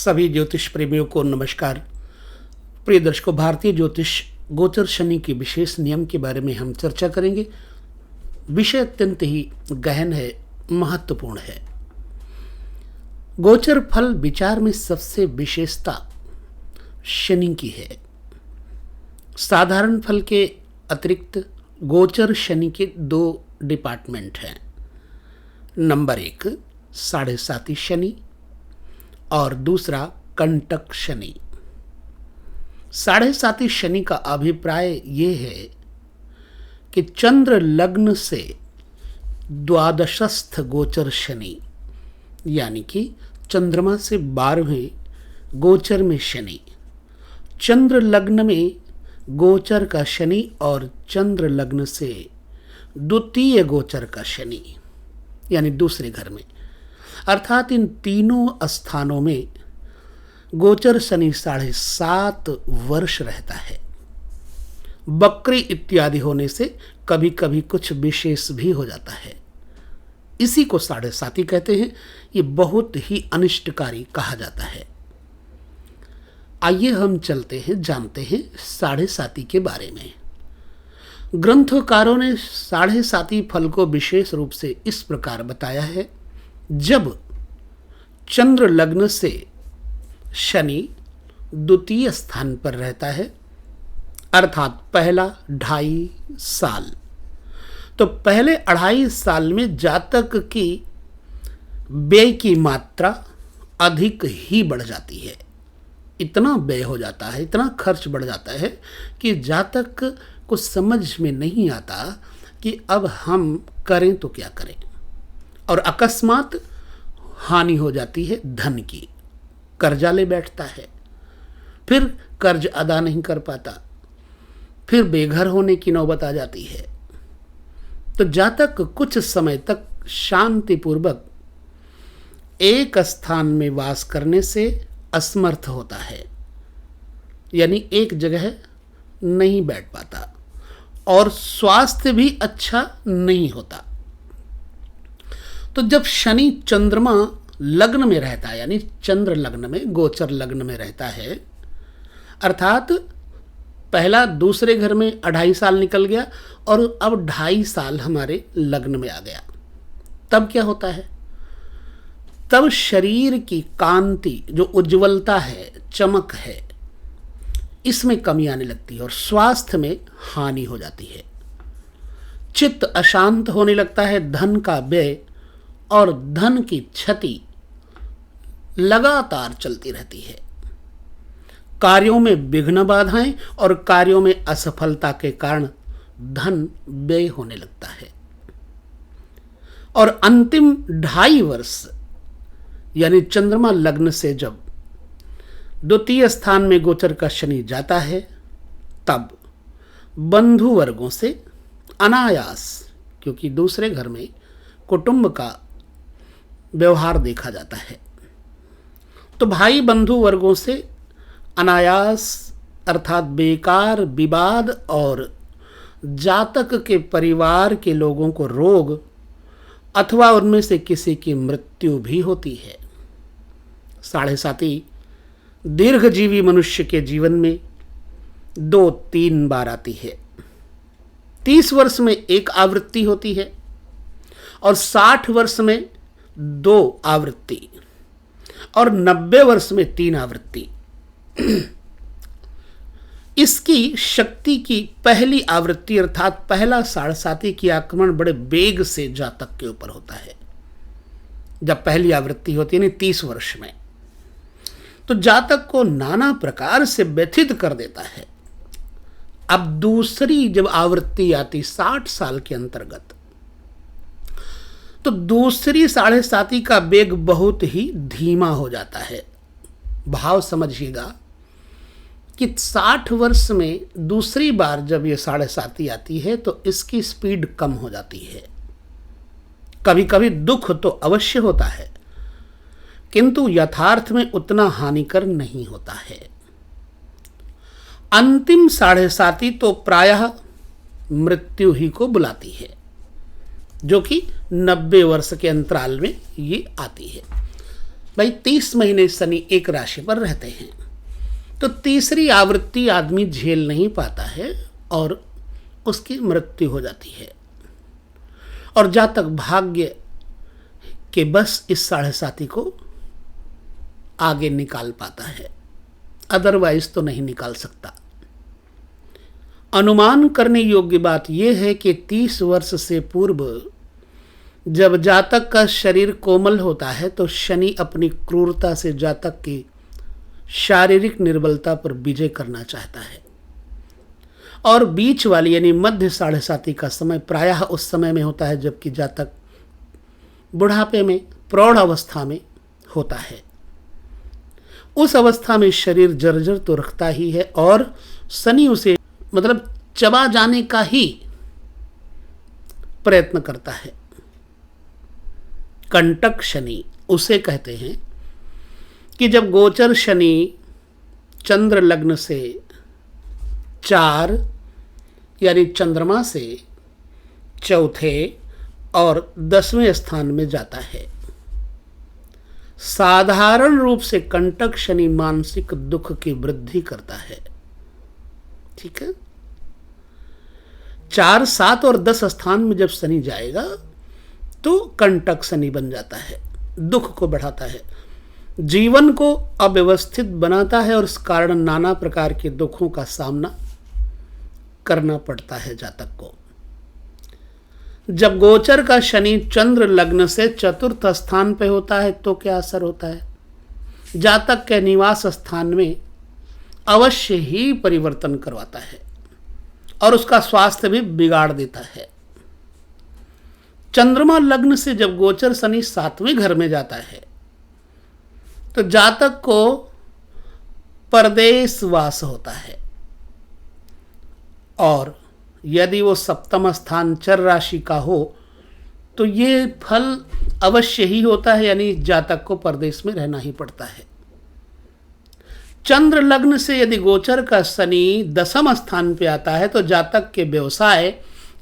सभी ज्योतिष प्रेमियों को नमस्कार। प्रिय दर्शकों, भारतीय ज्योतिष गोचर शनि के विशेष नियम के बारे में हम चर्चा करेंगे। विषय अत्यंत ही गहन है, महत्वपूर्ण है। गोचर फल विचार में सबसे विशेषता शनि की है। साधारण फल के अतिरिक्त गोचर शनि के दो डिपार्टमेंट हैं। नंबर 1 साढ़े साती शनि और दूसरा कंटक शनि। साढ़े साती शनि का अभिप्राय ये है कि चंद्र लग्न से द्वादशस्थ गोचर शनि, यानी कि चंद्रमा से 12वें गोचर में शनि, चंद्र लग्न में गोचर का शनि और चंद्र लग्न से द्वितीय गोचर का शनि, यानी दूसरे घर में, अर्थात इन तीनों स्थानों में गोचर शनि 7.5 वर्ष रहता है। बकरी इत्यादि होने से कभी कभी कुछ विशेष भी हो जाता है। इसी को साढ़े साती कहते हैं। ये बहुत ही अनिष्टकारी कहा जाता है। आइए हम चलते हैं, जानते हैं साढ़े साती के बारे में। ग्रंथकारों ने साढ़े साती फल को विशेष रूप से इस प्रकार बताया है। जब चंद्र लग्न से शनि द्वितीय स्थान पर रहता है, अर्थात पहला 2.5 साल, तो पहले 2.5 साल में जातक की व्यय की मात्रा अधिक ही बढ़ जाती है। इतना व्यय हो जाता है, इतना खर्च बढ़ जाता है कि जातक को समझ में नहीं आता कि अब हम करें तो क्या करें, और अकस्मात हानि हो जाती है धन की। कर्जा ले बैठता है, फिर कर्ज अदा नहीं कर पाता, फिर बेघर होने की नौबत आ जाती है। तो जातक कुछ समय तक शांतिपूर्वक एक स्थान में वास करने से असमर्थ होता है, यानी एक जगह नहीं बैठ पाता, और स्वास्थ्य भी अच्छा नहीं होता। तो जब शनि चंद्रमा लग्न में रहता है, यानी चंद्र लग्न में, गोचर लग्न में रहता है, अर्थात पहला दूसरे घर में 2.5 साल निकल गया और अब 2.5 साल हमारे लग्न में आ गया, तब क्या होता है? तब शरीर की कांति, जो उज्ज्वलता है, चमक है, इसमें कमी आने लगती है और स्वास्थ्य में हानि हो जाती है। चित्त अशांत होने लगता है, धन का व्यय और धन की क्षति लगातार चलती रहती है। कार्यों में विघ्न बाधाएं और कार्यों में असफलता के कारण धन व्यय होने लगता है। और अंतिम 2.5 वर्ष, यानी चंद्रमा लग्न से जब द्वितीय स्थान में गोचर का शनि जाता है, तब बंधु वर्गों से अनायास, क्योंकि दूसरे घर में कुटुंब का व्यवहार देखा जाता है, तो भाई बंधु वर्गों से अनायास, अर्थात बेकार विवाद और जातक के परिवार के लोगों को रोग अथवा उनमें से किसी की मृत्यु भी होती है। साढ़े साती दीर्घजीवी मनुष्य के जीवन में 2-3 बार आती है। 30 वर्ष में 1 आवृत्ति होती है और 60 वर्ष में 2 आवृत्ति और 90 वर्ष में 3 आवृत्ति। इसकी शक्ति की पहली आवृत्ति, अर्थात पहला साढ़े साती की आक्रमण बड़े वेग से जातक के ऊपर होता है। जब पहली आवृत्ति होती है, यानी 30 वर्ष में, तो जातक को नाना प्रकार से व्यथित कर देता है। अब दूसरी जब आवृत्ति आती 60 साल के अंतर्गत, तो दूसरी साढ़े साती का वेग बहुत ही धीमा हो जाता है। भाव समझिएगा कि 60 वर्ष में दूसरी बार जब ये साढ़े साती आती है तो इसकी स्पीड कम हो जाती है। कभी कभी दुख तो अवश्य होता है, किंतु यथार्थ में उतना हानिकर नहीं होता है। अंतिम साढ़े साती तो प्रायः मृत्यु ही को बुलाती है, जो कि 90 वर्ष के अंतराल में ये आती है। भाई 30 महीने शनि एक राशि पर रहते हैं, तो तीसरी आवृत्ति आदमी झेल नहीं पाता है और उसकी मृत्यु हो जाती है। और जातक भाग्य के बस इस 7.5 को आगे निकाल पाता है, अदरवाइज तो नहीं निकाल सकता। अनुमान करने योग्य बात यह है कि 30 वर्ष से पूर्व जब जातक का शरीर कोमल होता है तो शनि अपनी क्रूरता से जातक की शारीरिक निर्बलता पर विजय करना चाहता है। और बीच वाली यानी मध्य 7.5 का समय प्रायः उस समय में होता है जबकि जातक बुढ़ापे में, प्रौढ़ अवस्था में होता है। उस अवस्था में शरीर जर्जर तो रखता ही है और शनि उसे मतलब चबा जाने का ही प्रयत्न करता है। कंटक शनि उसे कहते हैं कि जब गोचर शनि चंद्र लग्न से 4 यानी चंद्रमा से चौथे और 10वें स्थान में जाता है। साधारण रूप से कंटक शनि मानसिक दुख की वृद्धि करता है। ठीक है, 4, 7 और 10 स्थान में जब शनि जाएगा तो कंटक शनि बन जाता है, दुख को बढ़ाता है, जीवन को अव्यवस्थित बनाता है और इस कारण नाना प्रकार के दुखों का सामना करना पड़ता है जातक को। जब गोचर का शनि चंद्र लग्न से 4th स्थान पे होता है तो क्या असर होता है? जातक के निवास स्थान में अवश्य ही परिवर्तन करवाता है और उसका स्वास्थ्य भी बिगाड़ देता है। चंद्रमा लग्न से जब गोचर शनि 7वें घर में जाता है तो जातक को परदेशवास होता है और यदि वो 7वां स्थान चर राशि का हो तो ये फल अवश्य ही होता है, यानी जातक को परदेश में रहना ही पड़ता है। चंद्र लग्न से यदि गोचर का शनि 10वें स्थान पे आता है तो जातक के व्यवसाय,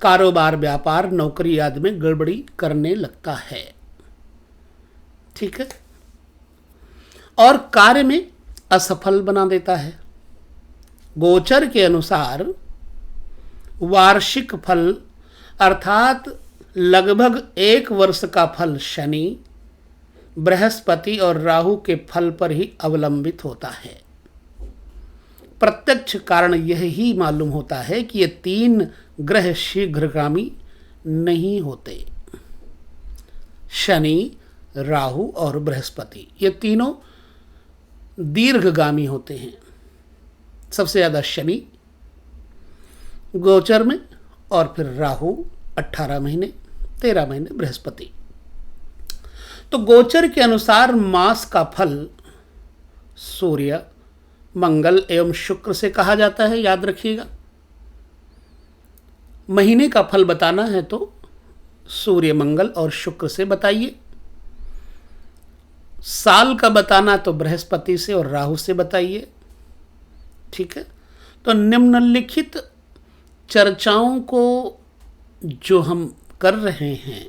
कारोबार, व्यापार, नौकरी आदि में गड़बड़ी करने लगता है। ठीक है, और कार्य में असफल बना देता है। गोचर के अनुसार वार्षिक फल अर्थात लगभग 1 वर्ष का फल शनि, बृहस्पति और राहु के फल पर ही अवलंबित होता है। प्रत्यक्ष कारण यह ही मालूम होता है कि ये 3 ग्रह शीघ्रगामी नहीं होते। शनि, राहु और बृहस्पति ये तीनों दीर्घगामी होते हैं। सबसे ज़्यादा शनि गोचर में और फिर राहु 18 महीने, 13 महीने बृहस्पति। तो गोचर के अनुसार मास का फल सूर्य, मंगल एवं शुक्र से कहा जाता है, याद रखिएगा। महीने का फल बताना है तो सूर्य, मंगल और शुक्र से बताइए। साल का बताना तो बृहस्पति से और राहु से बताइए। ठीक है, तो निम्नलिखित चर्चाओं को जो हम कर रहे हैं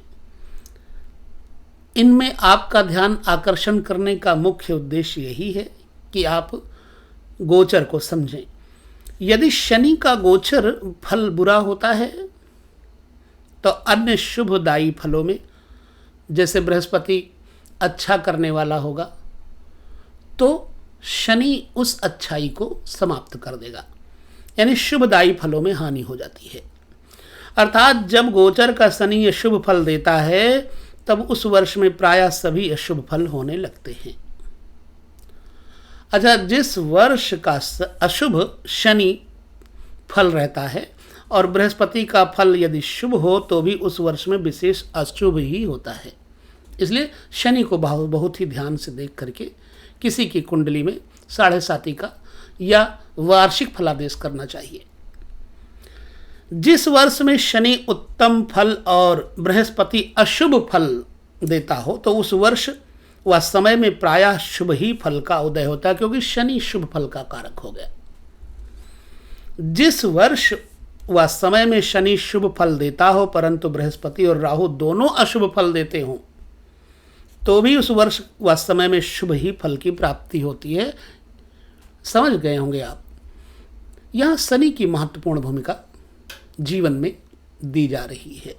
इनमें आपका ध्यान आकर्षण करने का मुख्य उद्देश्य यही है कि आप गोचर को समझें। यदि शनि का गोचर फल बुरा होता है तो अन्य शुभदायी फलों में, जैसे बृहस्पति अच्छा करने वाला होगा तो शनि उस अच्छाई को समाप्त कर देगा, यानी शुभदायी फलों में हानि हो जाती है। अर्थात जब गोचर का शनि अशुभ फल देता है तब उस वर्ष में प्रायः सभी अशुभ फल होने लगते हैं। अच्छा, जिस वर्ष का अशुभ शनि फल रहता है और बृहस्पति का फल यदि शुभ हो तो भी उस वर्ष में विशेष अशुभ ही होता है। इसलिए शनि को बहुत ही ध्यान से देख करके किसी की कुंडली में 7.5 का या वार्षिक फलादेश करना चाहिए। जिस वर्ष में शनि उत्तम फल और बृहस्पति अशुभ फल देता हो तो उस वर्ष व समय में प्रायः शुभ ही फल का उदय होता है, क्योंकि शनि शुभ फल का कारक हो गया। जिस वर्ष व समय में शनि शुभ फल देता हो परंतु बृहस्पति और राहु दोनों अशुभ फल देते हों तो भी उस वर्ष व समय में शुभ ही फल की प्राप्ति होती है। समझ गए होंगे आप। यहाँ शनि की महत्वपूर्ण भूमिका जीवन में दी जा रही है।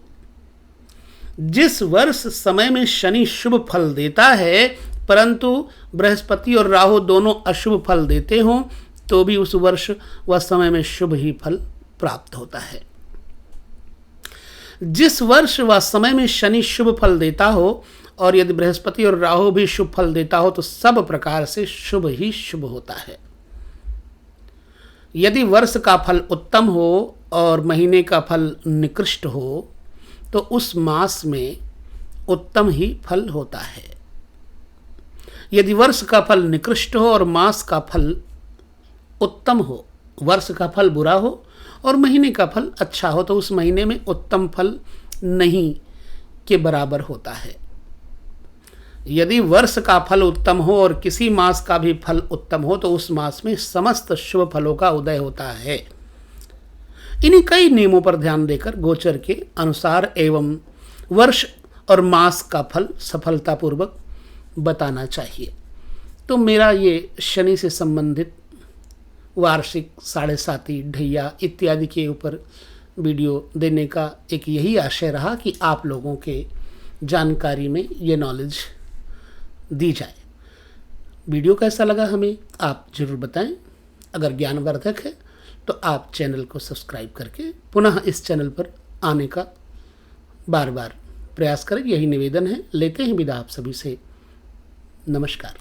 जिस वर्ष समय में शनि शुभ फल देता है परंतु बृहस्पति और राहु दोनों अशुभ फल देते हों तो भी उस वर्ष व समय में शुभ ही फल प्राप्त होता है। जिस वर्ष व समय में शनि शुभ फल देता हो और यदि बृहस्पति और राहु भी शुभ फल देता हो तो सब प्रकार से शुभ ही शुभ होता है। यदि वर्ष का फल उत्तम हो और महीने का फल निकृष्ट हो तो उस मास में उत्तम ही फल होता है। यदि वर्ष का फल निकृष्ट हो और मास का फल उत्तम हो, वर्ष का फल बुरा हो और महीने का फल अच्छा हो तो उस महीने में उत्तम फल नहीं के बराबर होता है। यदि वर्ष का फल उत्तम हो और किसी मास का भी फल उत्तम हो तो उस मास में समस्त शुभ फलों का उदय होता है। इन्हीं कई नियमों पर ध्यान देकर गोचर के अनुसार एवं वर्ष और मास का फल सफलतापूर्वक बताना चाहिए। तो मेरा ये शनि से संबंधित वार्षिक, साढ़े साती, ढैया इत्यादि के ऊपर वीडियो देने का एक यही आशय रहा कि आप लोगों के जानकारी में ये नॉलेज दी जाए। वीडियो कैसा लगा हमें आप ज़रूर बताएं। अगर ज्ञानवर्धक है तो आप चैनल को सब्सक्राइब करके पुनः इस चैनल पर आने का बार बार प्रयास करें, यही निवेदन है। लेते हैं विदा आप सभी से। नमस्कार।